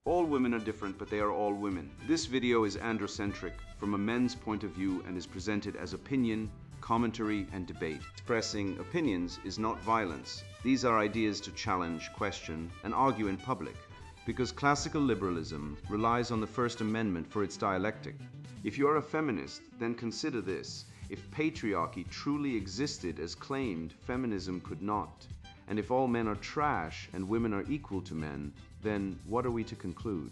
All women are different, but they are all women. This video is androcentric from a men's point of view and is presented as opinion, commentary, and debate. Expressing opinions is not violence. These are ideas to challenge, question, and argue in public, because classical liberalism relies on the First Amendment for its dialectic. If you are a feminist, then consider this. If patriarchy truly existed as claimed, feminism could not. And if all men are trash and women are equal to men, then what are we to conclude?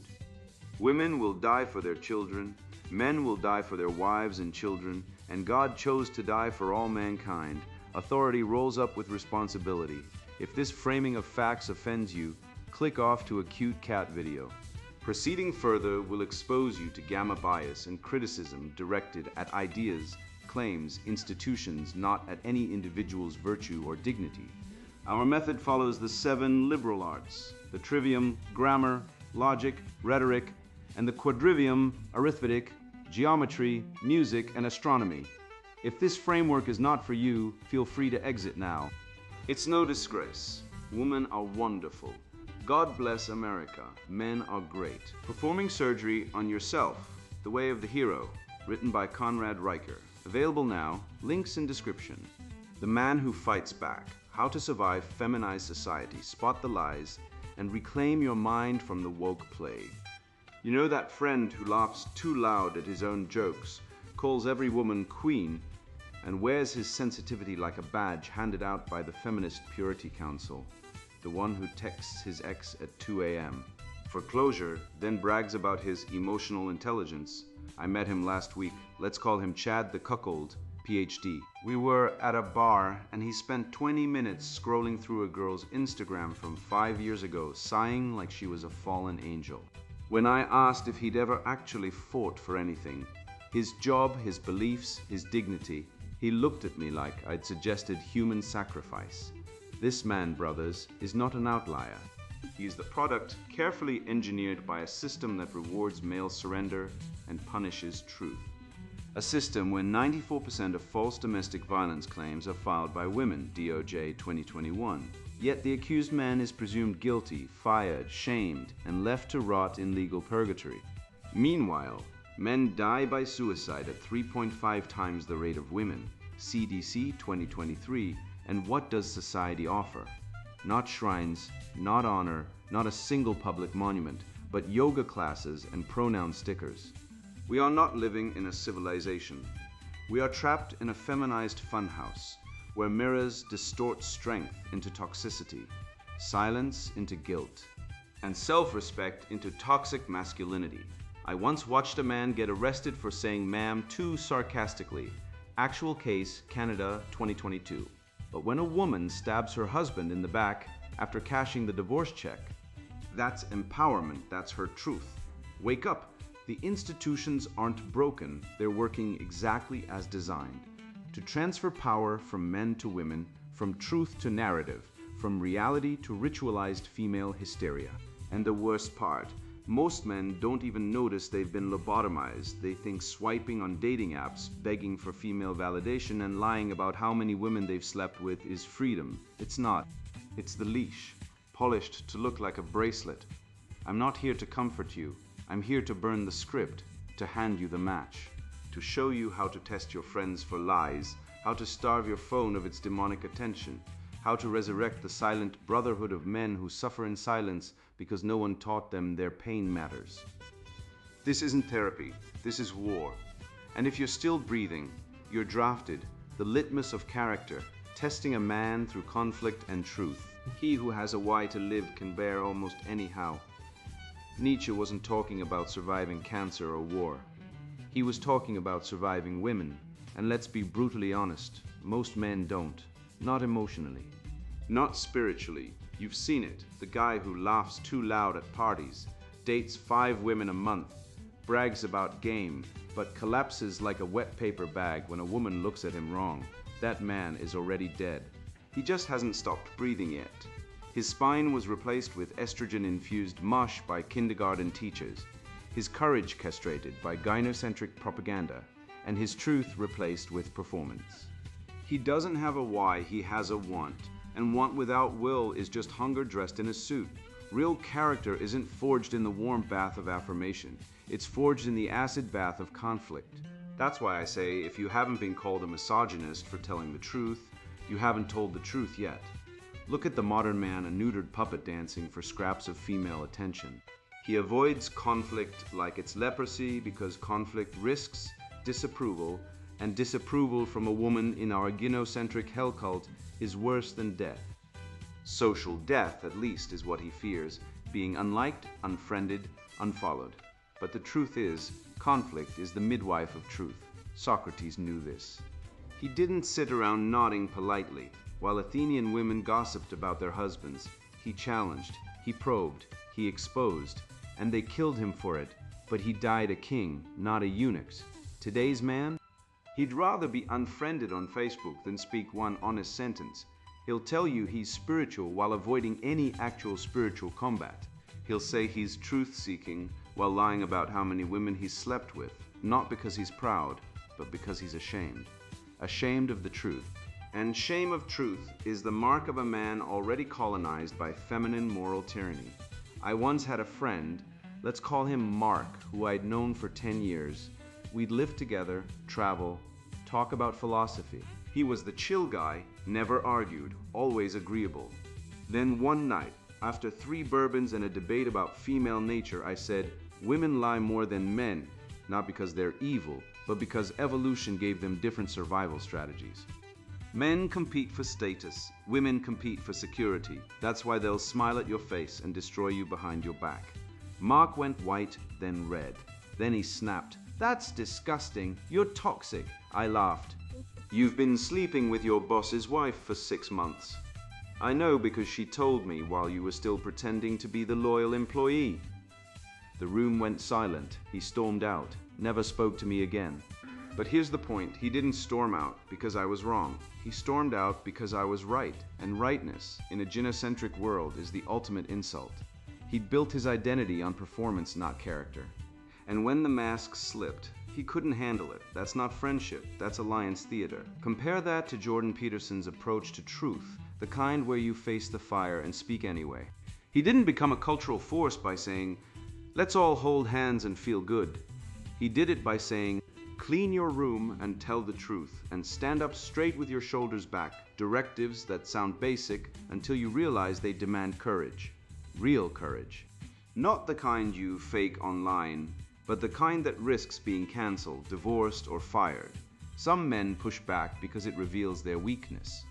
Women will die for their children, men will die for their wives and children, and God chose to die for all mankind. Authority rolls up with responsibility. If this framing of facts offends you, click off to a cute cat video. Proceeding further will expose you to gamma bias and criticism directed at ideas, claims, institutions, not at any individual's virtue or dignity. Our method follows the 7 liberal arts, the trivium, grammar, logic, rhetoric, and the quadrivium, arithmetic, geometry, music, and astronomy. If this framework is not for you, feel free to exit now. It's no disgrace. Women are wonderful. God bless America. Men are great. Performing surgery on yourself, The Way of the Hero, written by Conrad Riker. Available now, links in description. The Man Who Fights Back. How to survive feminized society, spot the lies, and reclaim your mind from the woke plague. You know that friend who laughs too loud at his own jokes, calls every woman queen, and wears his sensitivity like a badge handed out by the Feminist Purity Council, the one who texts his ex at 2 a.m. for closure, then brags about his emotional intelligence. I met him last week. Let's call him Chad the Cuckold, PhD. We were at a bar and he spent 20 minutes scrolling through a girl's Instagram from 5 years ago, sighing like she was a fallen angel. When I asked if he'd ever actually fought for anything, his job, his beliefs, his dignity, he looked at me like I'd suggested human sacrifice. This man, brothers, is not an outlier. He is the product carefully engineered by a system that rewards male surrender and punishes truth. A system where 94% of false domestic violence claims are filed by women, DOJ 2021. Yet the accused man is presumed guilty, fired, shamed, and left to rot in legal purgatory. Meanwhile, men die by suicide at 3.5 times the rate of women, CDC 2023, and what does society offer? Not shrines, not honor, not a single public monument, but yoga classes and pronoun stickers. We are not living in a civilization. We are trapped in a feminized funhouse, where mirrors distort strength into toxicity, silence into guilt, and self-respect into toxic masculinity. I once watched a man get arrested for saying ma'am too sarcastically. Actual case, Canada 2022. But when a woman stabs her husband in the back after cashing the divorce check, that's empowerment, that's her truth. Wake up. The institutions aren't broken, they're working exactly as designed. To transfer power from men to women, from truth to narrative, from reality to ritualized female hysteria. And the worst part, most men don't even notice they've been lobotomized. They think swiping on dating apps, begging for female validation, and lying about how many women they've slept with is freedom. It's not. It's the leash, polished to look like a bracelet. I'm not here to comfort you. I'm here to burn the script, to hand you the match, to show you how to test your friends for lies, how to starve your phone of its demonic attention, how to resurrect the silent brotherhood of men who suffer in silence because no one taught them their pain matters. This isn't therapy, this is war. And if you're still breathing, you're drafted, the litmus of character, testing a man through conflict and truth. He who has a why to live can bear almost anyhow. Nietzsche wasn't talking about surviving cancer or war. He was talking about surviving women. And let's be brutally honest, most men don't. Not emotionally. Not spiritually. You've seen it. The guy who laughs too loud at parties, dates 5 women a month, brags about game, but collapses like a wet paper bag when a woman looks at him wrong. That man is already dead. He just hasn't stopped breathing yet. His spine was replaced with estrogen-infused mush by kindergarten teachers, his courage castrated by gynocentric propaganda, and his truth replaced with performance. He doesn't have a why, he has a want, and want without will is just hunger dressed in a suit. Real character isn't forged in the warm bath of affirmation. It's forged in the acid bath of conflict. That's why I say if you haven't been called a misogynist for telling the truth, you haven't told the truth yet. Look at the modern man a neutered puppet dancing for scraps of female attention. He avoids conflict like it's leprosy because conflict risks disapproval, and disapproval from a woman in our gynocentric hell cult is worse than death. Social death, at least, is what he fears, being unliked, unfriended, unfollowed. But the truth is, conflict is the midwife of truth. Socrates knew this. He didn't sit around nodding politely. While Athenian women gossiped about their husbands, he challenged, he probed, he exposed, and they killed him for it, but he died a king, not a eunuch. Today's man? He'd rather be unfriended on Facebook than speak one honest sentence. He'll tell you he's spiritual while avoiding any actual spiritual combat. He'll say he's truth-seeking while lying about how many women he's slept with, not because he's proud, but because he's ashamed. Ashamed of the truth. And shame of truth is the mark of a man already colonized by feminine moral tyranny. I once had a friend, let's call him Mark, who I'd known for 10 years. We'd live together, travel, talk about philosophy. He was the chill guy, never argued, always agreeable. Then one night, after 3 bourbons and a debate about female nature, I said, women lie more than men, not because they're evil, but because evolution gave them different survival strategies. Men compete for status, women compete for security. That's why they'll smile at your face and destroy you behind your back. Mark went white, then red. Then he snapped, "That's disgusting. You're toxic." I laughed. "You've been sleeping with your boss's wife for 6 months. I know because she told me while you were still pretending to be the loyal employee." The room went silent. He stormed out, never spoke to me again. But here's the point. He didn't storm out because I was wrong. He stormed out because I was right. And rightness, in a gynocentric world, is the ultimate insult. He'd built his identity on performance, not character. And when the mask slipped, he couldn't handle it. That's not friendship. That's alliance theater. Compare that to Jordan Peterson's approach to truth, the kind where you face the fire and speak anyway. He didn't become a cultural force by saying, "Let's all hold hands and feel good." He did it by saying, "Clean your room and tell the truth, and stand up straight with your shoulders back." Directives that sound basic until you realize they demand courage. Real courage. Not the kind you fake online, but the kind that risks being cancelled, divorced, or fired. Some men push back because it reveals their weakness.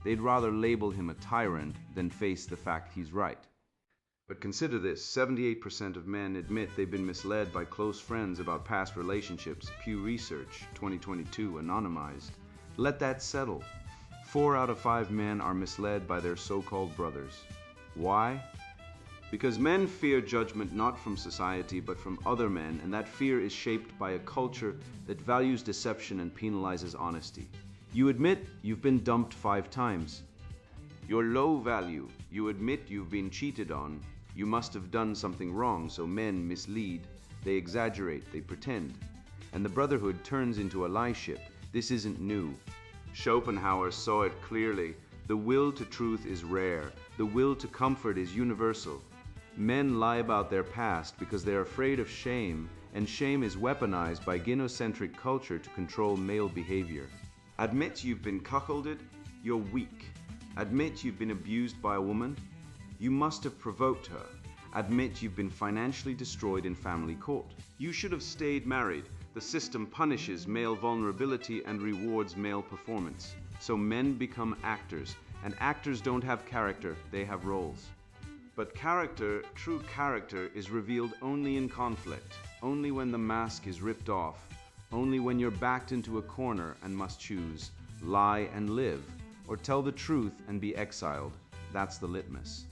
They'd rather label him a tyrant than face the fact he's right. But consider this, 78% of men admit they've been misled by close friends about past relationships. Pew Research, 2022, anonymized. Let that settle. 4 out of 5 men are misled by their so-called brothers. Why? Because men fear judgment not from society but from other men, and that fear is shaped by a culture that values deception and penalizes honesty. You admit you've been dumped 5 times. You're low value. You admit you've been cheated on. You must have done something wrong, so men mislead. They exaggerate, they pretend. And the brotherhood turns into a lie ship. This isn't new. Schopenhauer saw it clearly. The will to truth is rare. The will to comfort is universal. Men lie about their past because they're afraid of shame, and shame is weaponized by gynocentric culture to control male behavior. Admit you've been cuckolded, you're weak. Admit you've been abused by a woman, you must have provoked her. Admit you've been financially destroyed in family court. You should have stayed married. The system punishes male vulnerability and rewards male performance. So men become actors, and actors don't have character, they have roles. But character, true character, is revealed only in conflict, only when the mask is ripped off, only when you're backed into a corner and must choose, lie and live, or tell the truth and be exiled. That's the litmus.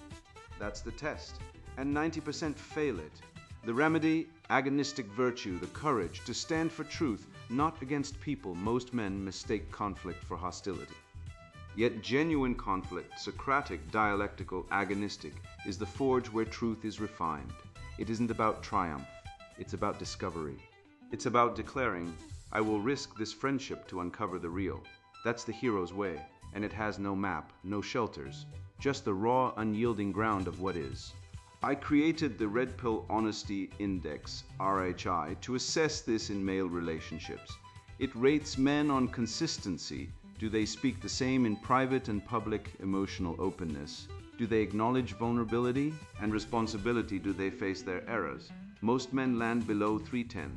That's the test. And 90% fail it. The remedy, agonistic virtue, the courage to stand for truth, not against people. Most men mistake conflict for hostility. Yet genuine conflict, Socratic, dialectical, agonistic, is the forge where truth is refined. It isn't about triumph. It's about discovery. It's about declaring, "I will risk this friendship to uncover the real." That's the hero's way, and it has no map, no shelters, just the raw, unyielding ground of what is. I created the Red Pill Honesty Index, RHI, to assess this in male relationships. It rates men on consistency. Do they speak the same in private and public emotional openness? Do they acknowledge vulnerability and responsibility? Do they face their errors? Most men land below 3/10.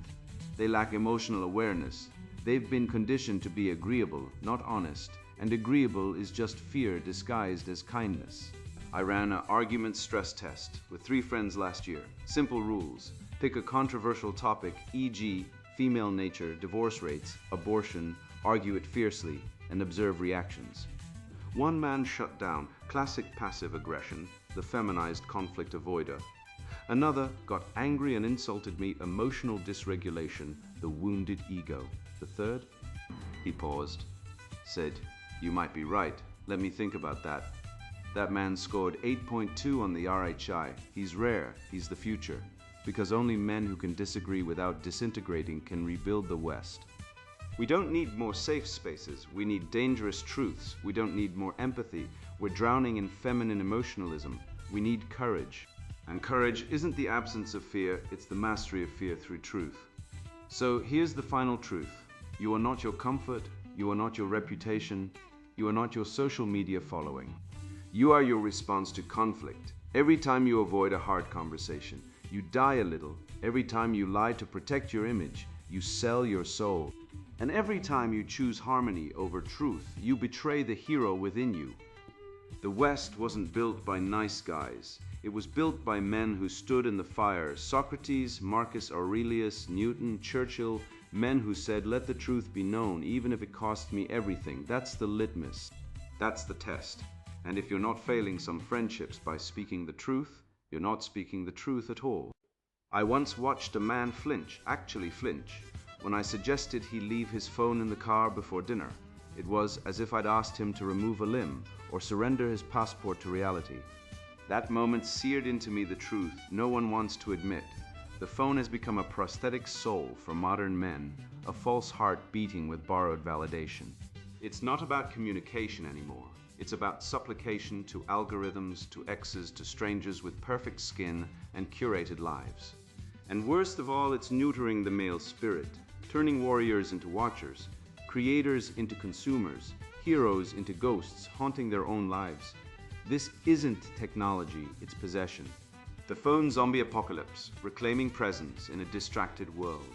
They lack emotional awareness. They've been conditioned to be agreeable, not honest, and agreeable is just fear disguised as kindness. I ran an argument stress test with 3 friends last year. Simple rules. Pick a controversial topic, e.g., female nature, divorce rates, abortion, argue it fiercely, and observe reactions. One man shut down, classic passive aggression, the feminized conflict avoider. Another got angry and insulted me, emotional dysregulation, the wounded ego. The third, he paused, said, "You might be right, let me think about that." That man scored 8.2 on the RHI. He's rare, he's the future, because only men who can disagree without disintegrating can rebuild the West. We don't need more safe spaces, we need dangerous truths. We don't need more empathy, we're drowning in feminine emotionalism. We need courage. And courage isn't the absence of fear, it's the mastery of fear through truth. So here's the final truth. You are not your comfort, you are not your reputation, you are not your social media following. You are your response to conflict. Every time you avoid a hard conversation, you die a little. Every time you lie to protect your image, you sell your soul. And every time you choose harmony over truth, you betray the hero within you. The West wasn't built by nice guys. It was built by men who stood in the fire. Socrates, Marcus Aurelius, Newton, Churchill, men who said, "Let the truth be known, even if it costs me everything." That's the litmus. That's the test. And if you're not failing some friendships by speaking the truth, you're not speaking the truth at all. I once watched a man actually flinch, when I suggested he leave his phone in the car before dinner. It was as if I'd asked him to remove a limb or surrender his passport to reality. That moment seared into me the truth no one wants to admit. The phone has become a prosthetic soul for modern men, a false heart beating with borrowed validation. It's not about communication anymore. It's about supplication to algorithms, to exes, to strangers with perfect skin and curated lives. And worst of all, it's neutering the male spirit, turning warriors into watchers, creators into consumers, heroes into ghosts haunting their own lives. This isn't technology, it's possession. The phone zombie apocalypse, reclaiming presence in a distracted world.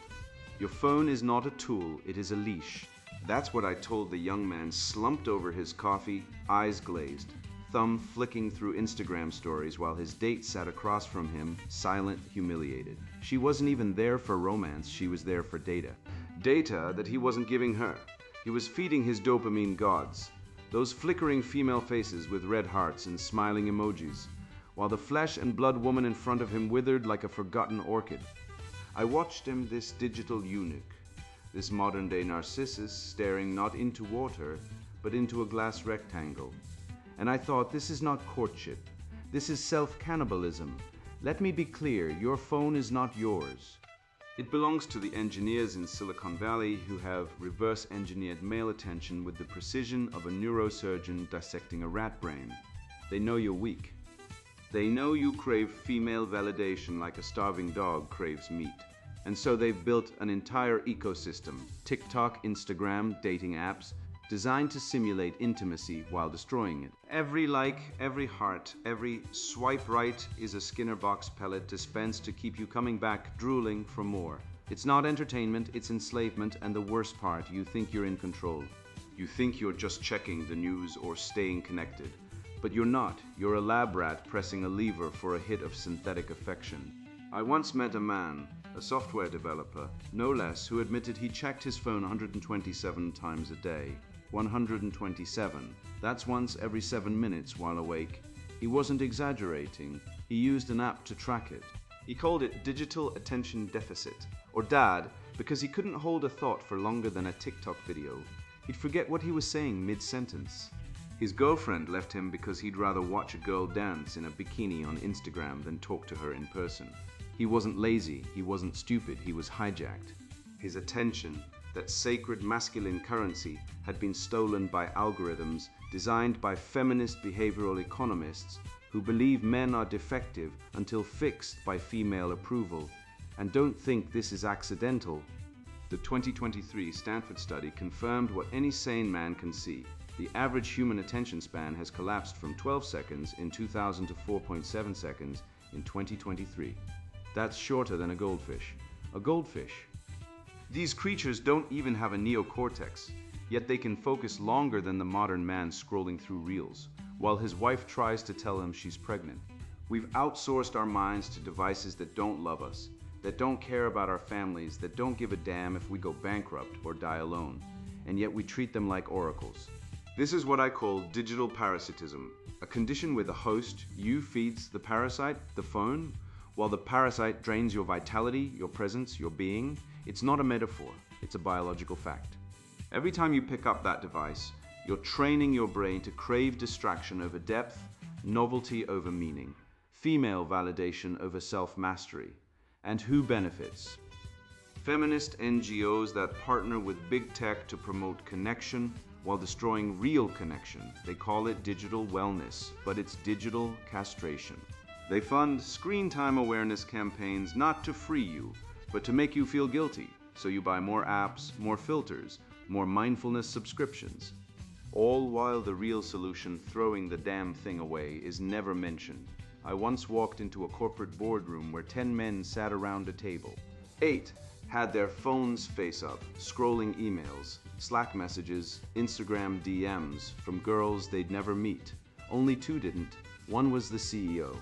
Your phone is not a tool, it is a leash. That's what I told the young man slumped over his coffee, eyes glazed, thumb flicking through Instagram stories while his date sat across from him, silent, humiliated. She wasn't even there for romance, she was there for data. Data that he wasn't giving her. He was feeding his dopamine gods. Those flickering female faces with red hearts and smiling emojis, while the flesh and blood woman in front of him withered like a forgotten orchid. I watched him, this digital eunuch, this modern-day Narcissus staring not into water, but into a glass rectangle. And I thought, this is not courtship. This is self-cannibalism. Let me be clear, your phone is not yours. It belongs to the engineers in Silicon Valley who have reverse-engineered male attention with the precision of a neurosurgeon dissecting a rat brain. They know you're weak. They know you crave female validation like a starving dog craves meat. And so they've built an entire ecosystem, TikTok, Instagram, dating apps, designed to simulate intimacy while destroying it. Every like, every heart, every swipe right is a Skinner box pellet dispensed to keep you coming back, drooling for more. It's not entertainment, it's enslavement, and the worst part, you think you're in control. You think you're just checking the news or staying connected. But you're not. You're a lab rat pressing a lever for a hit of synthetic affection. I once met a man, a software developer, no less, who admitted he checked his phone 127 times a day. 127. That's once every 7 minutes while awake. He wasn't exaggerating. He used an app to track it. He called it digital attention deficit, or DAD, because he couldn't hold a thought for longer than a TikTok video. He'd forget what he was saying mid-sentence. His girlfriend left him because he'd rather watch a girl dance in a bikini on Instagram than talk to her in person. He wasn't lazy, he wasn't stupid, he was hijacked. His attention, that sacred masculine currency, had been stolen by algorithms designed by feminist behavioral economists who believe men are defective until fixed by female approval, and don't think this is accidental. The 2023 Stanford study confirmed what any sane man can see. The average human attention span has collapsed from 12 seconds in 2000 to 4.7 seconds in 2023. That's shorter than a goldfish. A goldfish. These creatures don't even have a neocortex, yet they can focus longer than the modern man scrolling through reels, while his wife tries to tell him she's pregnant. We've outsourced our minds to devices that don't love us, that don't care about our families, that don't give a damn if we go bankrupt or die alone, and yet we treat them like oracles. This is what I call digital parasitism, a condition where the host, you, feeds the parasite, the phone, while the parasite drains your vitality, your presence, your being. It's not a metaphor, it's a biological fact. Every time you pick up that device, you're training your brain to crave distraction over depth, novelty over meaning, female validation over self-mastery. And who benefits? Feminist NGOs that partner with big tech to promote connection while destroying real connection. They call it digital wellness, but it's digital castration. They fund screen time awareness campaigns not to free you, but to make you feel guilty, so you buy more apps, more filters, more mindfulness subscriptions. All while the real solution, throwing the damn thing away, is never mentioned. I once walked into a corporate boardroom where 10 men sat around a table. 8 had their phones face up, scrolling emails, Slack messages, Instagram DMs from girls they'd never meet. Only 2 didn't. One was the CEO.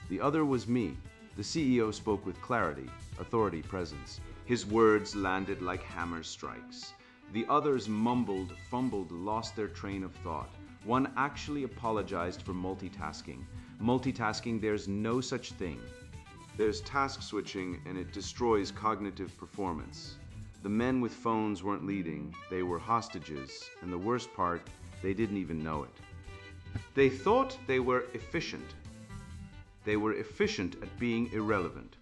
The other was me. The CEO spoke with clarity, authority, presence. His words landed like hammer strikes. The others mumbled, fumbled, lost their train of thought. One actually apologized for multitasking. Multitasking, there's no such thing. There's task switching, and it destroys cognitive performance. The men with phones weren't leading, they were hostages, and the worst part, they didn't even know it. They thought they were efficient. They were efficient at being irrelevant.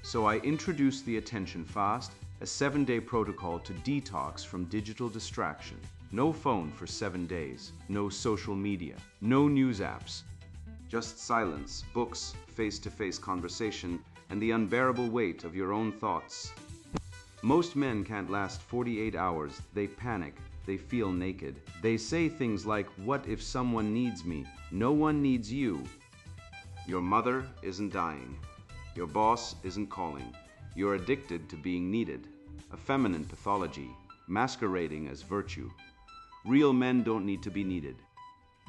So I introduced the Attention Fast, a 7-day protocol to detox from digital distraction. No phone for 7 days, no social media, no news apps, just silence, books, face-to-face conversation, and the unbearable weight of your own thoughts. Most men can't last 48 hours. They panic, they feel naked. They say things like, "What if someone needs me?" No one needs you. Your mother isn't dying. Your boss isn't calling. You're addicted to being needed. A feminine pathology, masquerading as virtue. Real men don't need to be needed.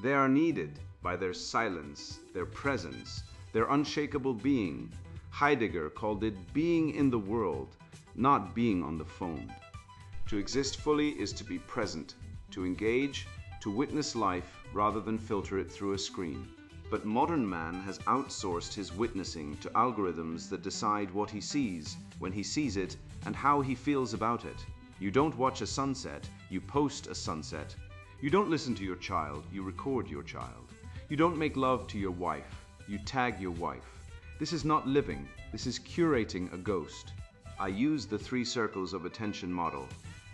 They are needed by their silence, their presence, their unshakable being. Heidegger called it being in the world, not being on the phone. To exist fully is to be present, to engage, to witness life rather than filter it through a screen. But modern man has outsourced his witnessing to algorithms that decide what he sees, when he sees it, and how he feels about it. You don't watch a sunset, you post a sunset. You don't listen to your child, you record your child. You don't make love to your wife, you tag your wife. This is not living, this is curating a ghost. I use the 3 circles of attention model.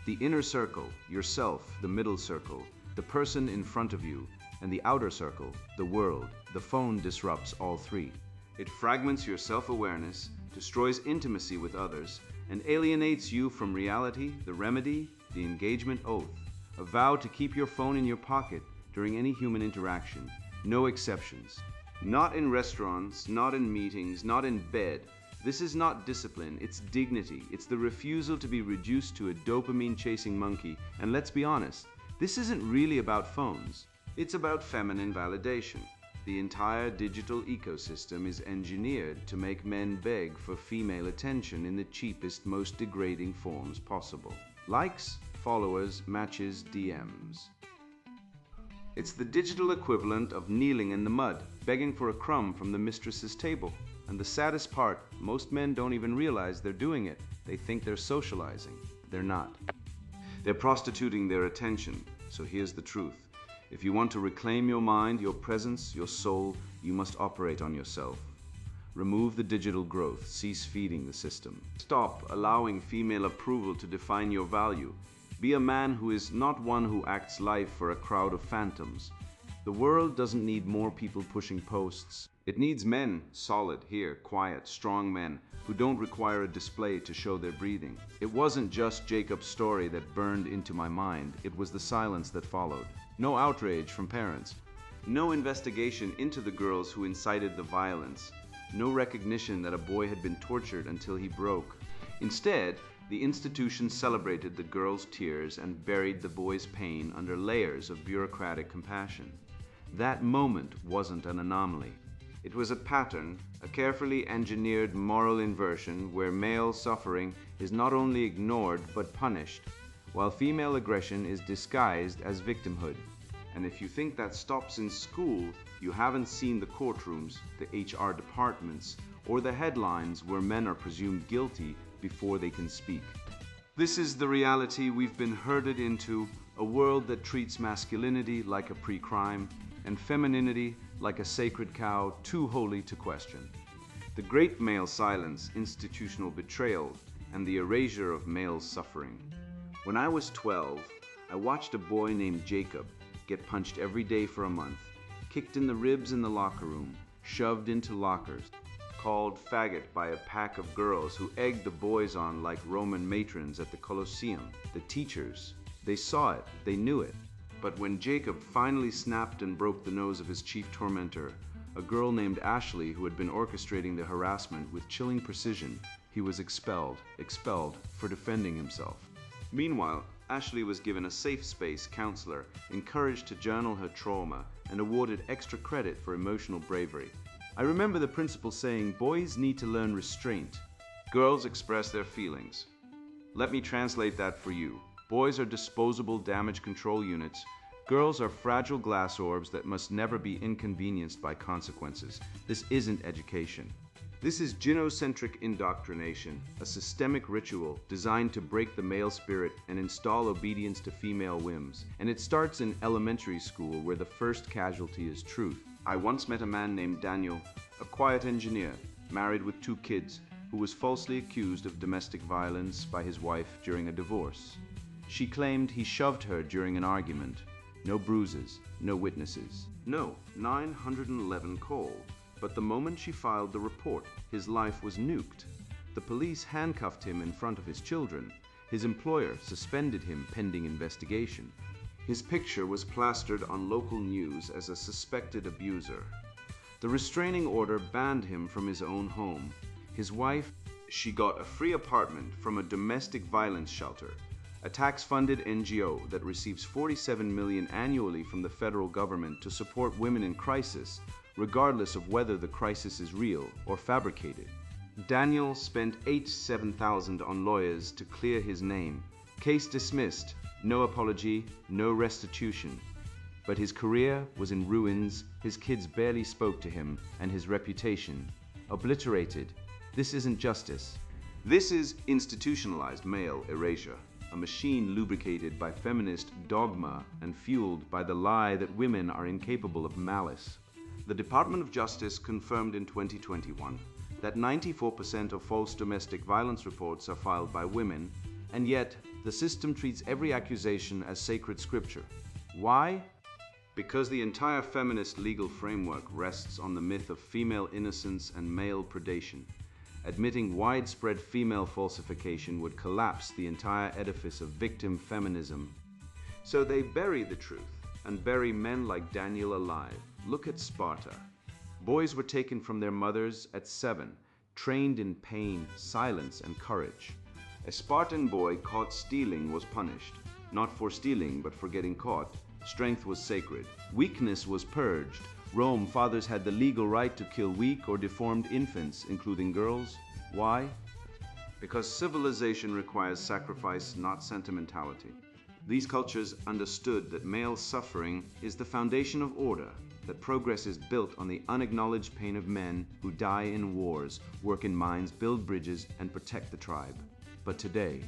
The inner circle, yourself, the middle circle, the person in front of you, and the outer circle, the world. The phone disrupts all 3. It fragments your self-awareness, destroys intimacy with others, and alienates you from reality, the remedy, the engagement oath, a vow to keep your phone in your pocket during any human interaction. No exceptions. Not in restaurants, not in meetings, not in bed. This is not discipline, it's dignity. It's the refusal to be reduced to a dopamine-chasing monkey. And let's be honest, this isn't really about phones. It's about feminine validation. The entire digital ecosystem is engineered to make men beg for female attention in the cheapest, most degrading forms possible. Likes, followers, matches, DMs. It's the digital equivalent of kneeling in the mud, begging for a crumb from the mistress's table. And the saddest part, most men don't even realize they're doing it. They think they're socializing. They're not. They're prostituting their attention. So here's the truth. If you want to reclaim your mind, your presence, your soul, you must operate on yourself. Remove the digital growth. Cease feeding the system. Stop allowing female approval to define your value. Be a man who is not one who acts life for a crowd of phantoms. The world doesn't need more people pushing posts. It needs men, solid, here, quiet, strong men, who don't require a display to show their breathing. It wasn't just Jacob's story that burned into my mind, it was the silence that followed. No outrage from parents. No investigation into the girls who incited the violence. No recognition that a boy had been tortured until he broke. Instead, the institution celebrated the girls' tears and buried the boys' pain under layers of bureaucratic compassion. That moment wasn't an anomaly. It was a pattern, a carefully engineered moral inversion where male suffering is not only ignored but punished, while female aggression is disguised as victimhood. And if you think that stops in school, you haven't seen the courtrooms, the HR departments, or the headlines where men are presumed guilty before they can speak. This is the reality we've been herded into, a world that treats masculinity like a pre-crime and femininity like a sacred cow too holy to question. The great male silence, institutional betrayal, and the erasure of male suffering. When I was 12, I watched a boy named Jacob get punched every day for a month, kicked in the ribs in the locker room, shoved into lockers, called faggot by a pack of girls who egged the boys on like Roman matrons at the Colosseum. The teachers, they saw it, they knew it. But when Jacob finally snapped and broke the nose of his chief tormentor, a girl named Ashley who had been orchestrating the harassment with chilling precision, he was expelled for defending himself. Meanwhile, Ashley was given a safe space counselor, encouraged to journal her trauma, and awarded extra credit for emotional bravery. I remember the principal saying, boys need to learn restraint. Girls express their feelings. Let me translate that for you. Boys are disposable damage control units. Girls are fragile glass orbs that must never be inconvenienced by consequences. This isn't education. This is gynocentric indoctrination, a systemic ritual designed to break the male spirit and install obedience to female whims. And it starts in elementary school, where the first casualty is truth. I once met a man named Daniel, a quiet engineer, married with 2 kids, who was falsely accused of domestic violence by his wife during a divorce. She claimed he shoved her during an argument. No bruises, no witnesses. No, 911 called. But the moment she filed the report, his life was nuked. The police handcuffed him in front of his children. His employer suspended him pending investigation. His picture was plastered on local news as a suspected abuser. The restraining order banned him from his own home. His wife, she got a free apartment from a domestic violence shelter, a tax-funded NGO that receives $47 million annually from the federal government to support women in crisis, regardless of whether the crisis is real or fabricated. Daniel spent $87,000 on lawyers to clear his name. Case dismissed, no apology, no restitution. But his career was in ruins, his kids barely spoke to him, and his reputation obliterated. This isn't justice. This is institutionalized male erasure, a machine lubricated by feminist dogma and fueled by the lie that women are incapable of malice. The Department of Justice confirmed in 2021 that 94% of false domestic violence reports are filed by women, and yet the system treats every accusation as sacred scripture. Why? Because the entire feminist legal framework rests on the myth of female innocence and male predation. Admitting widespread female falsification would collapse the entire edifice of victim feminism. So they bury the truth and bury men like Daniel alive. Look at Sparta. Boys were taken from their mothers at 7, trained in pain, silence, and courage. A Spartan boy caught stealing was punished, not for stealing but for getting caught. Strength was sacred. Weakness was purged. Rome, fathers had the legal right to kill weak or deformed infants, including girls. Why? Because civilization requires sacrifice, not sentimentality. These cultures understood that male suffering is the foundation of order, that progress is built on the unacknowledged pain of men who die in wars, work in mines, build bridges, and protect the tribe. But today,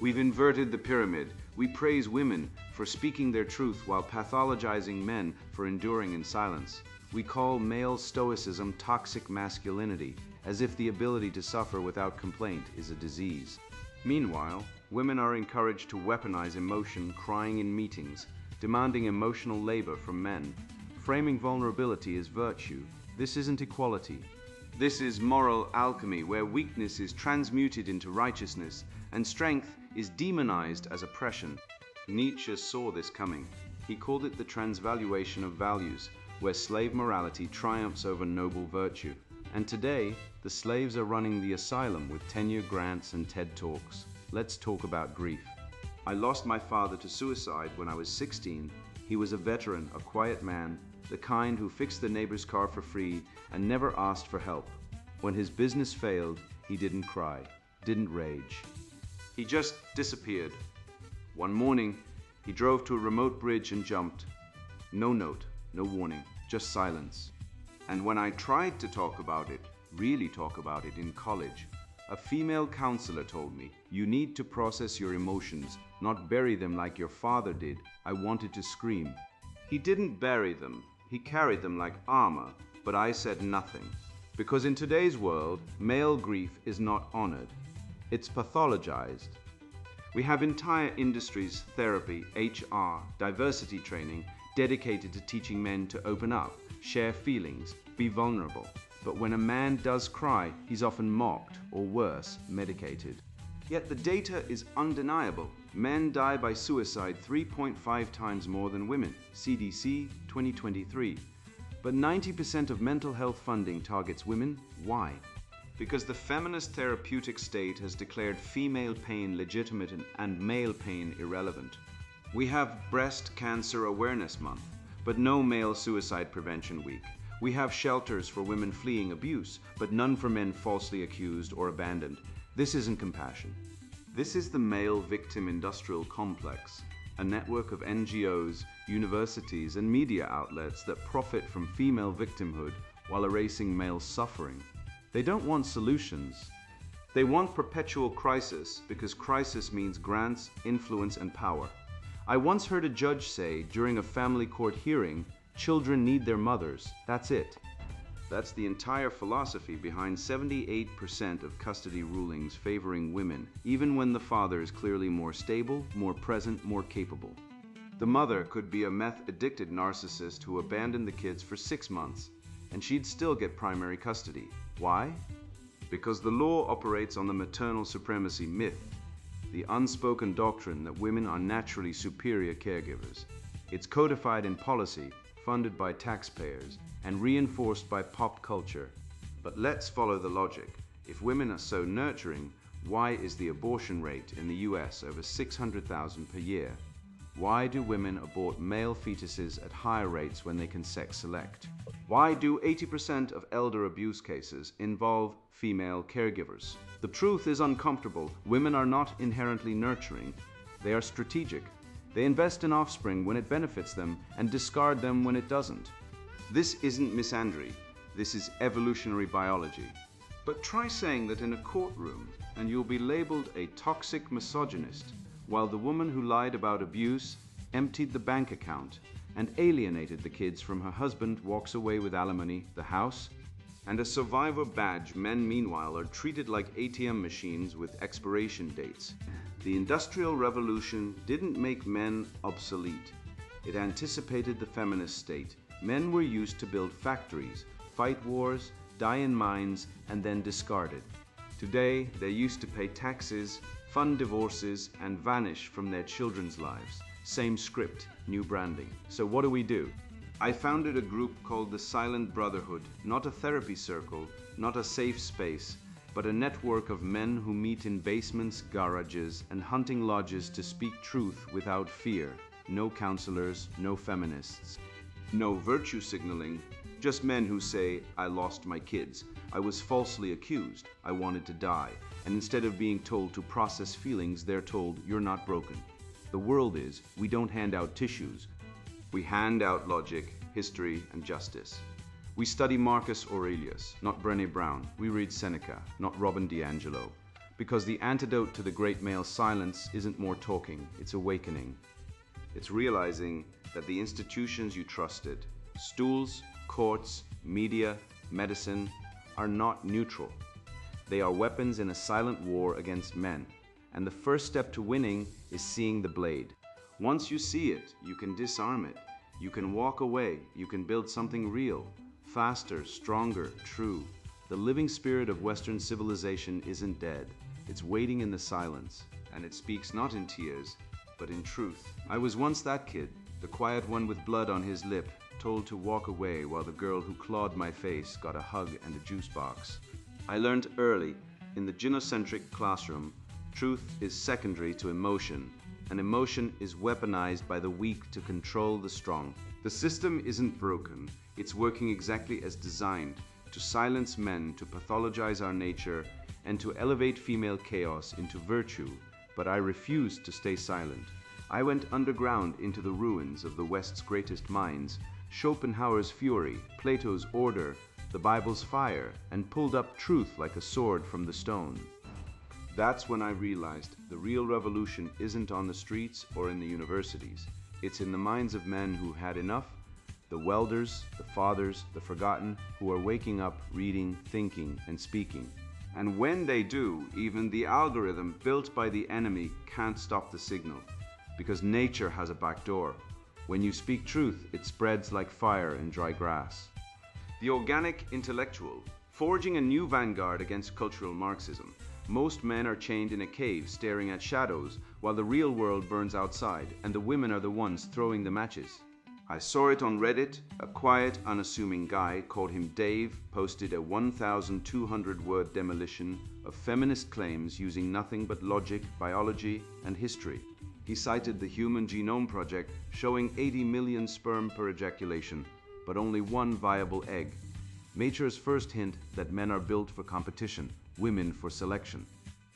we've inverted the pyramid. We praise women for speaking their truth while pathologizing men for enduring in silence. We call male stoicism toxic masculinity, as if the ability to suffer without complaint is a disease. Meanwhile, women are encouraged to weaponize emotion, crying in meetings, demanding emotional labor from men, framing vulnerability as virtue. This isn't equality. This is moral alchemy, where weakness is transmuted into righteousness and strength is demonized as oppression. Nietzsche saw this coming. He called it the transvaluation of values, where slave morality triumphs over noble virtue. And today, the slaves are running the asylum with tenure grants and TED Talks. Let's talk about grief. I lost my father to suicide when I was 16. He was a veteran, a quiet man, the kind who fixed the neighbor's car for free and never asked for help. When his business failed, he didn't cry, didn't rage. He just disappeared. One morning, he drove to a remote bridge and jumped. No note, no warning, just silence. And when I tried to talk about it, really talk about it in college, a female counselor told me, "You need to process your emotions, not bury them like your father did." I wanted to scream. He didn't bury them, he carried them like armor, but I said nothing. Because in today's world, male grief is not honored. It's pathologized. We have entire industries, therapy, HR, diversity training, dedicated to teaching men to open up, share feelings, be vulnerable. But when a man does cry, he's often mocked, or worse, medicated. Yet the data is undeniable. Men die by suicide 3.5 times more than women, CDC 2023. But 90% of mental health funding targets women. Why? Because the feminist therapeutic state has declared female pain legitimate and male pain irrelevant. We have Breast Cancer Awareness Month, but no male suicide prevention week. We have shelters for women fleeing abuse, but none for men falsely accused or abandoned. This isn't compassion. This is the male victim industrial complex, a network of NGOs, universities, and media outlets that profit from female victimhood while erasing male suffering. They don't want solutions. They want perpetual crisis, because crisis means grants, influence, and power. I once heard a judge say during a family court hearing, "Children need their mothers, that's it." That's the entire philosophy behind 78% of custody rulings favoring women, even when the father is clearly more stable, more present, more capable. The mother could be a meth-addicted narcissist who abandoned the kids for 6 months, and she'd still get primary custody. Why? Because the law operates on the maternal supremacy myth, the unspoken doctrine that women are naturally superior caregivers. It's codified in policy, funded by taxpayers, and reinforced by pop culture. But let's follow the logic. If women are so nurturing, why is the abortion rate in the US over 600,000 per year? Why do women abort male fetuses at higher rates when they can sex select? Why do 80% of elder abuse cases involve female caregivers? The truth is uncomfortable. Women are not inherently nurturing. They are strategic. They invest in offspring when it benefits them and discard them when it doesn't. This isn't misandry. This is evolutionary biology. But try saying that in a courtroom and you'll be labeled a toxic misogynist, while the woman who lied about abuse, emptied the bank account, and alienated the kids from her husband walks away with alimony, the house, and a survivor badge. Men, meanwhile, are treated like ATM machines with expiration dates. The Industrial Revolution didn't make men obsolete. It anticipated the feminist state. Men were used to build factories, fight wars, die in mines, and then discarded. Today, they're used to pay taxes, fund divorces, and vanish from their children's lives. Same script, new branding. So what do? I founded a group called the Silent Brotherhood, not a therapy circle, not a safe space, but a network of men who meet in basements, garages, and hunting lodges to speak truth without fear. No counselors, no feminists, no virtue signaling, just men who say, "I lost my kids. I was falsely accused. I wanted to die." And instead of being told to process feelings, they're told, "You're not broken." The world is, we don't hand out tissues. We hand out logic, history, and justice. We study Marcus Aurelius, not Brené Brown. We read Seneca, not Robin DiAngelo. Because the antidote to the great male silence isn't more talking, it's awakening. It's realizing that the institutions you trusted, stools, courts, media, medicine, are not neutral. They are weapons in a silent war against men. And the first step to winning is seeing the blade. Once you see it, you can disarm it. You can walk away. You can build something real, faster, stronger, true. The living spirit of Western civilization isn't dead. It's waiting in the silence, and it speaks not in tears, but in truth. I was once that kid, the quiet one with blood on his lip, told to walk away while the girl who clawed my face got a hug and a juice box. I learned early, in the gynocentric classroom, truth is secondary to emotion, and emotion is weaponized by the weak to control the strong. The system isn't broken, it's working exactly as designed, to silence men, to pathologize our nature, and to elevate female chaos into virtue. But I refused to stay silent. I went underground into the ruins of the West's greatest minds, Schopenhauer's fury, Plato's order, the Bible's fire, and pulled up truth like a sword from the stone. That's when I realized the real revolution isn't on the streets or in the universities. It's in the minds of men who had enough, the welders, the fathers, the forgotten, who are waking up, reading, thinking, and speaking. And when they do, even the algorithm built by the enemy can't stop the signal, because nature has a back door. When you speak truth, it spreads like fire in dry grass. The organic intellectual, forging a new vanguard against cultural Marxism. Most men are chained in a cave staring at shadows while the real world burns outside, and the women are the ones throwing the matches. I saw it on Reddit. A quiet, unassuming guy, called him Dave, posted a 1,200-word demolition of feminist claims using nothing but logic, biology, and history. He cited the Human Genome Project showing 80 million sperm per ejaculation, but only one viable egg. Nature's first hint that men are built for competition, women for selection.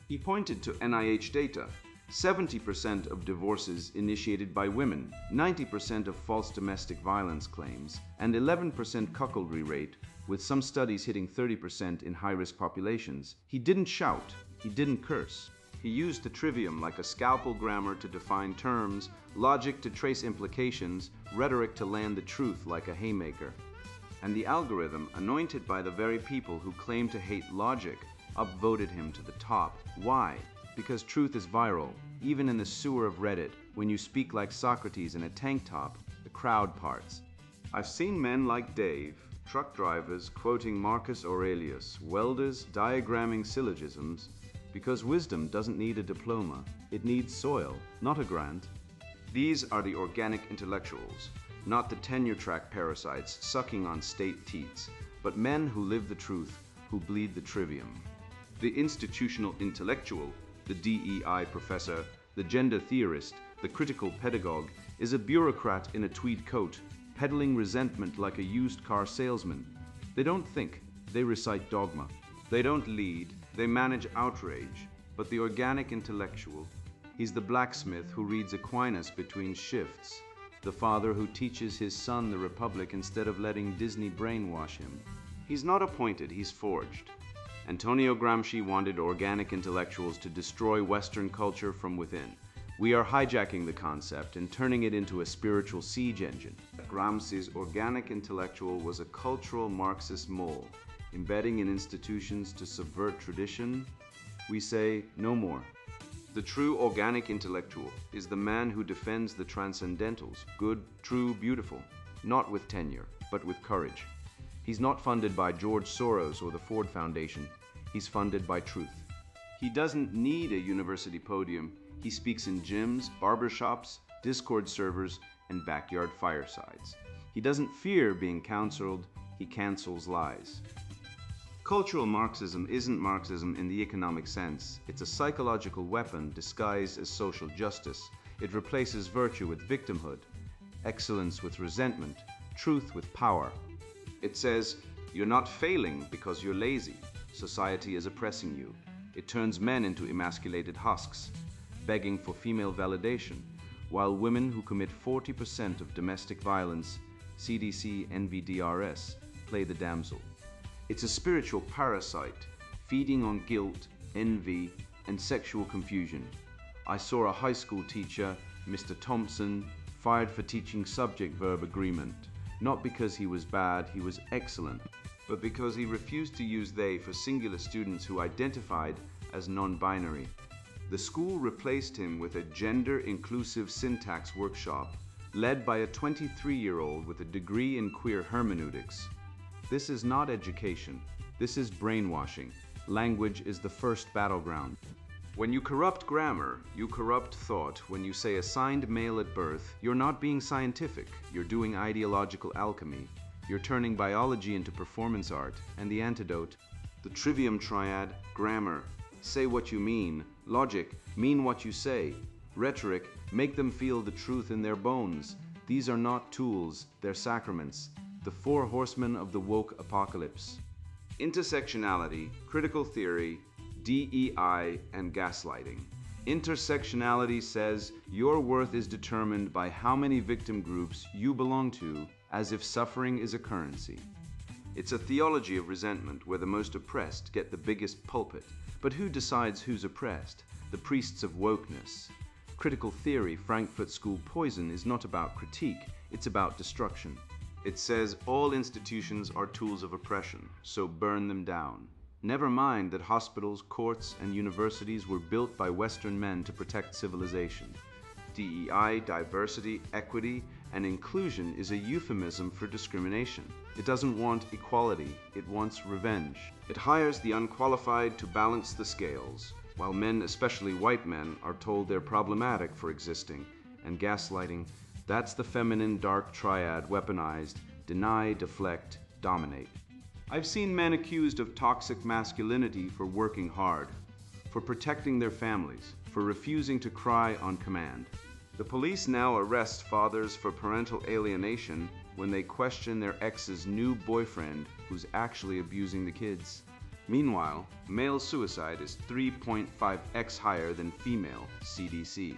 He pointed to NIH data. 70% of divorces initiated by women, 90% of false domestic violence claims, and 11% cuckoldry rate, with some studies hitting 30% in high-risk populations. He didn't shout, he didn't curse. He used the trivium like a scalpel grammar to define terms, logic to trace implications, rhetoric to land the truth like a haymaker. And the algorithm, anointed by the very people who claim to hate logic, upvoted him to the top. Why? Because truth is viral. Even in the sewer of Reddit, when you speak like Socrates in a tank top, the crowd parts. I've seen men like Dave, truck drivers quoting Marcus Aurelius, welders diagramming syllogisms, because wisdom doesn't need a diploma, it needs soil, not a grant. These are the organic intellectuals, not the tenure-track parasites sucking on state teats, but men who live the truth, who bleed the trivium. The institutional intellectual, the DEI professor, the gender theorist, the critical pedagogue, is a bureaucrat in a tweed coat, peddling resentment like a used car salesman. They don't think, they recite dogma. They don't lead, they manage outrage. But the organic intellectual, he's the blacksmith who reads Aquinas between shifts, the father who teaches his son the Republic instead of letting Disney brainwash him. He's not appointed, he's forged. Antonio Gramsci wanted organic intellectuals to destroy Western culture from within. We are hijacking the concept and turning it into a spiritual siege engine. Gramsci's organic intellectual was a cultural Marxist mole, embedding in institutions to subvert tradition. We say, no more. The true organic intellectual is the man who defends the transcendentals, good, true, beautiful, not with tenure, but with courage. He's not funded by George Soros or the Ford Foundation. He's funded by truth. He doesn't need a university podium. He speaks in gyms, barbershops, Discord servers, and backyard firesides. He doesn't fear being counseled. He cancels lies. Cultural Marxism isn't Marxism in the economic sense. It's a psychological weapon disguised as social justice. It replaces virtue with victimhood, excellence with resentment, truth with power. It says, you're not failing because you're lazy. Society is oppressing you. It turns men into emasculated husks, begging for female validation, while women who commit 40% of domestic violence, CDC NVDRS, play the damsel. It's a spiritual parasite, feeding on guilt, envy, and sexual confusion. I saw a high school teacher, Mr. Thompson, fired for teaching subject-verb agreement. Not because he was bad, he was excellent, but because he refused to use they for singular students who identified as non-binary. The school replaced him with a gender-inclusive syntax workshop, led by a 23-year-old with a degree in queer hermeneutics. This is not education. This is brainwashing. Language is the first battleground. When you corrupt grammar, you corrupt thought. When you say assigned male at birth, you're not being scientific. You're doing ideological alchemy. You're turning biology into performance art. And the antidote? The trivium triad, grammar. Say what you mean. Logic, mean what you say. Rhetoric, make them feel the truth in their bones. These are not tools, they're sacraments. The four horsemen of the woke apocalypse. Intersectionality, critical theory, DEI, and gaslighting. Intersectionality says your worth is determined by how many victim groups you belong to, as if suffering is a currency. It's a theology of resentment where the most oppressed get the biggest pulpit. But who decides who's oppressed? The priests of wokeness. Critical theory, Frankfurt School poison, is not about critique, it's about destruction. It says all institutions are tools of oppression, so burn them down. Never mind that hospitals, courts, and universities were built by Western men to protect civilization. DEI, diversity, equity, and inclusion is a euphemism for discrimination. It doesn't want equality, it wants revenge. It hires the unqualified to balance the scales, while men, especially white men, are told they're problematic for existing. And gaslighting, that's the feminine dark triad weaponized: deny, deflect, dominate. I've seen men accused of toxic masculinity for working hard, for protecting their families, for refusing to cry on command. The police now arrest fathers for parental alienation when they question their ex's new boyfriend who's actually abusing the kids. Meanwhile, male suicide is 3.5x higher than female, CDC.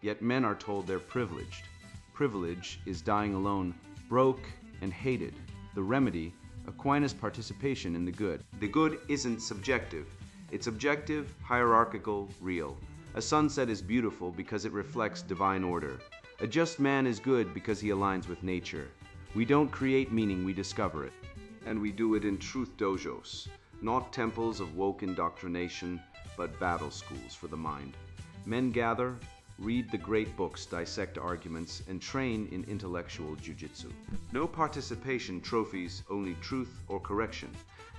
Yet men are told they're privileged. Privilege is dying alone, broke and hated. The remedy: Aquinas' participation in the good. The good isn't subjective. It's objective, hierarchical, real. A sunset is beautiful because it reflects divine order. A just man is good because he aligns with nature. We don't create meaning, we discover it. And we do it in truth dojos, not temples of woke indoctrination, but battle schools for the mind. Men gather, read the great books, dissect arguments, and train in intellectual jujitsu. No participation trophies, only truth or correction.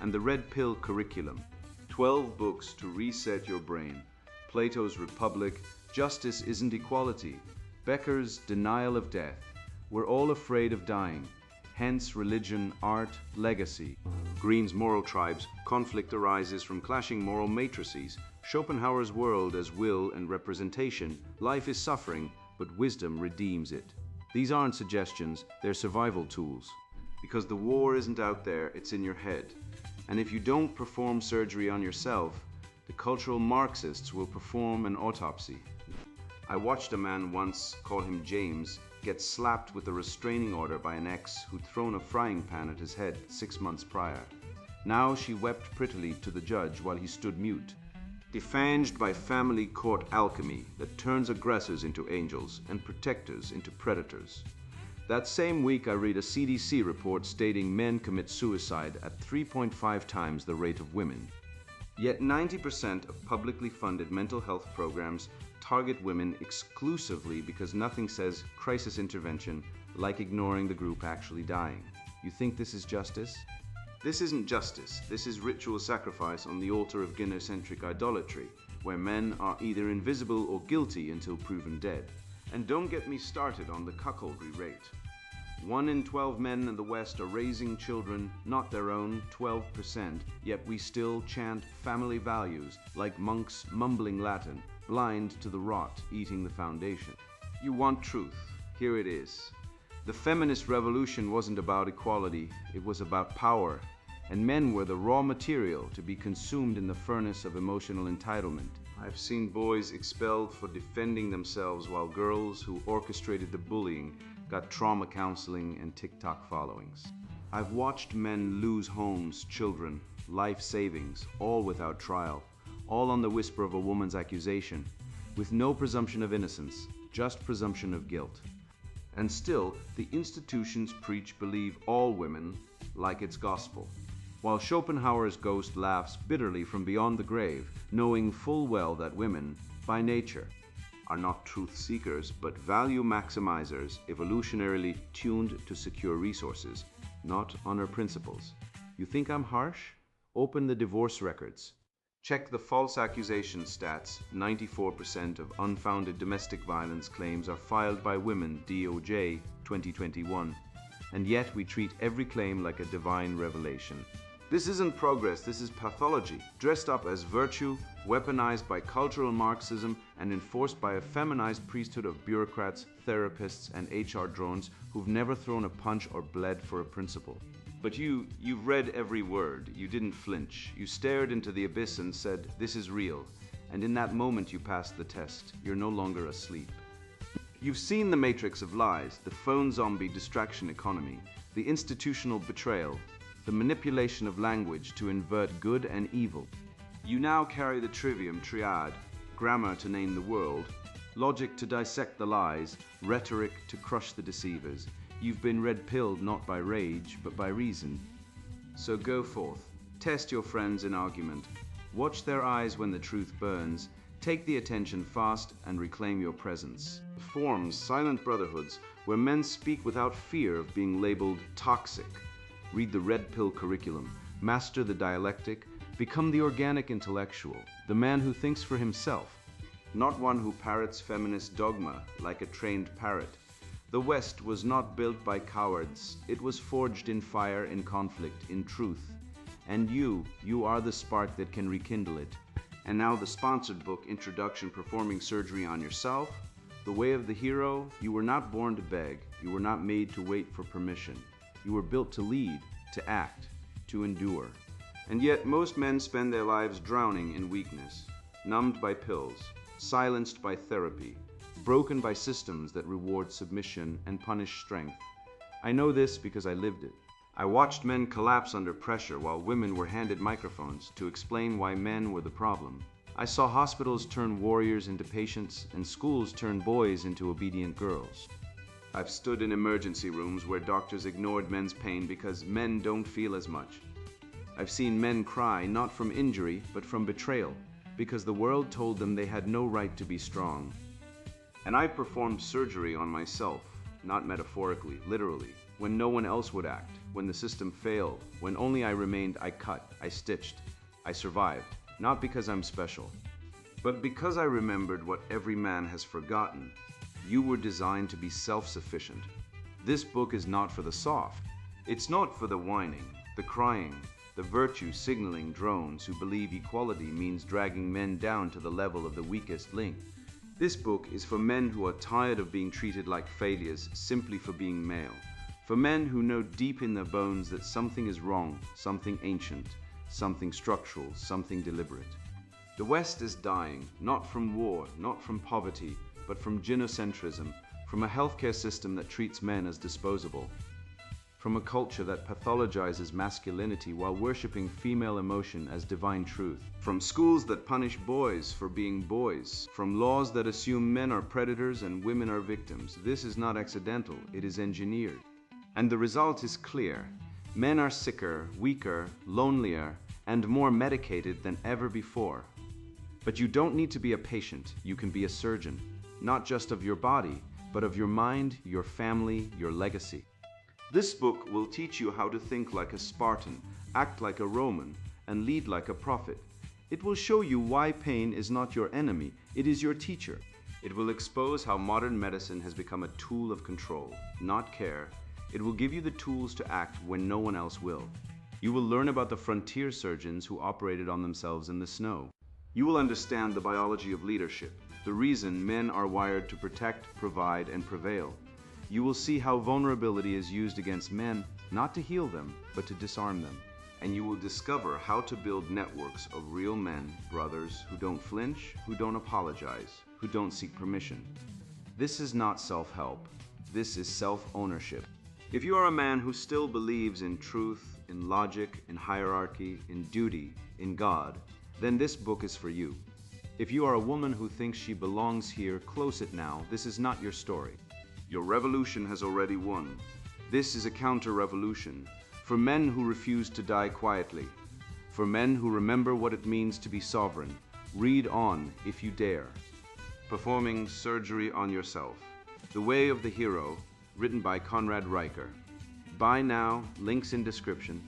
And the red pill curriculum. 12 books to reset your brain. Plato's Republic, Justice Isn't Equality. Becker's Denial of Death. We're all afraid of dying. Hence religion, art, legacy. Green's Moral Tribes, conflict arises from clashing moral matrices. Schopenhauer's world as will and representation. Life is suffering, but wisdom redeems it. These aren't suggestions, they're survival tools. Because the war isn't out there, it's in your head. And if you don't perform surgery on yourself, the cultural Marxists will perform an autopsy. I watched a man once, call him James, get slapped with a restraining order by an ex who'd thrown a frying pan at his head 6 months prior. Now she wept prettily to the judge while he stood mute. Defanged by family court alchemy that turns aggressors into angels and protectors into predators. That same week I read a CDC report stating men commit suicide at 3.5 times the rate of women. Yet 90% of publicly funded mental health programs target women exclusively because nothing says crisis intervention like ignoring the group actually dying. You think this is justice? This isn't justice, this is ritual sacrifice on the altar of gynocentric idolatry, where men are either invisible or guilty until proven dead. And don't get me started on the cuckoldry rate. 1 in 12 men in the West are raising children, not their own, 12%, yet we still chant family values like monks mumbling Latin, blind to the rot eating the foundation. You want truth, here it is. The feminist revolution wasn't about equality, it was about power, and men were the raw material to be consumed in the furnace of emotional entitlement. I've seen boys expelled for defending themselves while girls who orchestrated the bullying got trauma counseling and TikTok followings. I've watched men lose homes, children, life savings, all without trial, all on the whisper of a woman's accusation, with no presumption of innocence, just presumption of guilt. And still, the institutions preach believe all women like it's gospel, while Schopenhauer's ghost laughs bitterly from beyond the grave, knowing full well that women, by nature, are not truth seekers, but value maximizers, evolutionarily tuned to secure resources, not honor principles. You think I'm harsh? Open the divorce records. Check the false accusation stats. 94% of unfounded domestic violence claims are filed by women, DOJ 2021. And yet we treat every claim like a divine revelation. This isn't progress, this is pathology, dressed up as virtue, weaponized by cultural Marxism, and enforced by a feminized priesthood of bureaucrats, therapists, and HR drones who've never thrown a punch or bled for a principle. But you've read every word. You didn't flinch. You stared into the abyss and said, "This is real." And in that moment you passed the test. You're no longer asleep. You've seen the matrix of lies, the phone zombie distraction economy, the institutional betrayal, the manipulation of language to invert good and evil. You now carry the trivium triad, grammar to name the world, logic to dissect the lies, rhetoric to crush the deceivers. You've been red-pilled not by rage, but by reason. So go forth, test your friends in argument, watch their eyes when the truth burns, take the attention fast and reclaim your presence. Forms silent brotherhoods where men speak without fear of being labeled toxic. Read the red pill curriculum, master the dialectic, become the organic intellectual, the man who thinks for himself, not one who parrots feminist dogma like a trained parrot. The West was not built by cowards. It was forged in fire, in conflict, in truth. And you are the spark that can rekindle it. And now the sponsored book, Introduction Performing Surgery on Yourself, The Way of the Hero. You were not born to beg. You were not made to wait for permission. You were built to lead, to act, to endure. And yet most men spend their lives drowning in weakness, numbed by pills, silenced by therapy, broken by systems that reward submission and punish strength. I know this because I lived it. I watched men collapse under pressure while women were handed microphones to explain why men were the problem. I saw hospitals turn warriors into patients and schools turn boys into obedient girls. I've stood in emergency rooms where doctors ignored men's pain because men don't feel as much. I've seen men cry not from injury but from betrayal because the world told them they had no right to be strong. And I performed surgery on myself, not metaphorically, literally, when no one else would act, when the system failed, when only I remained. I cut, I stitched, I survived, not because I'm special, but because I remembered what every man has forgotten. You were designed to be self-sufficient. This book is not for the soft. It's not for the whining, the crying, the virtue signaling drones who believe equality means dragging men down to the level of the weakest link. This book is for men who are tired of being treated like failures simply for being male. For men who know deep in their bones that something is wrong, something ancient, something structural, something deliberate. The West is dying, not from war, not from poverty, but from gynocentrism, from a healthcare system that treats men as disposable, from a culture that pathologizes masculinity while worshiping female emotion as divine truth, from schools that punish boys for being boys, from laws that assume men are predators and women are victims. This is not accidental, it is engineered. And the result is clear. Men are sicker, weaker, lonelier, and more medicated than ever before. But you don't need to be a patient, you can be a surgeon, not just of your body, but of your mind, your family, your legacy. This book will teach you how to think like a Spartan, act like a Roman, and lead like a prophet. It will show you why pain is not your enemy, it is your teacher. It will expose how modern medicine has become a tool of control, not care. It will give you the tools to act when no one else will. You will learn about the frontier surgeons who operated on themselves in the snow. You will understand the biology of leadership, the reason men are wired to protect, provide, and prevail. You will see how vulnerability is used against men, not to heal them, but to disarm them. And you will discover how to build networks of real men, brothers, who don't flinch, who don't apologize, who don't seek permission. This is not self-help. This is self-ownership. If you are a man who still believes in truth, in logic, in hierarchy, in duty, in God, then this book is for you. If you are a woman who thinks she belongs here, close it now. This is not your story. Your revolution has already won. This is a counter-revolution for men who refuse to die quietly, for men who remember what it means to be sovereign. Read on if you dare. performing surgery on yourself. The Way of the Hero, written by Conrad Riker. Buy now, links in description.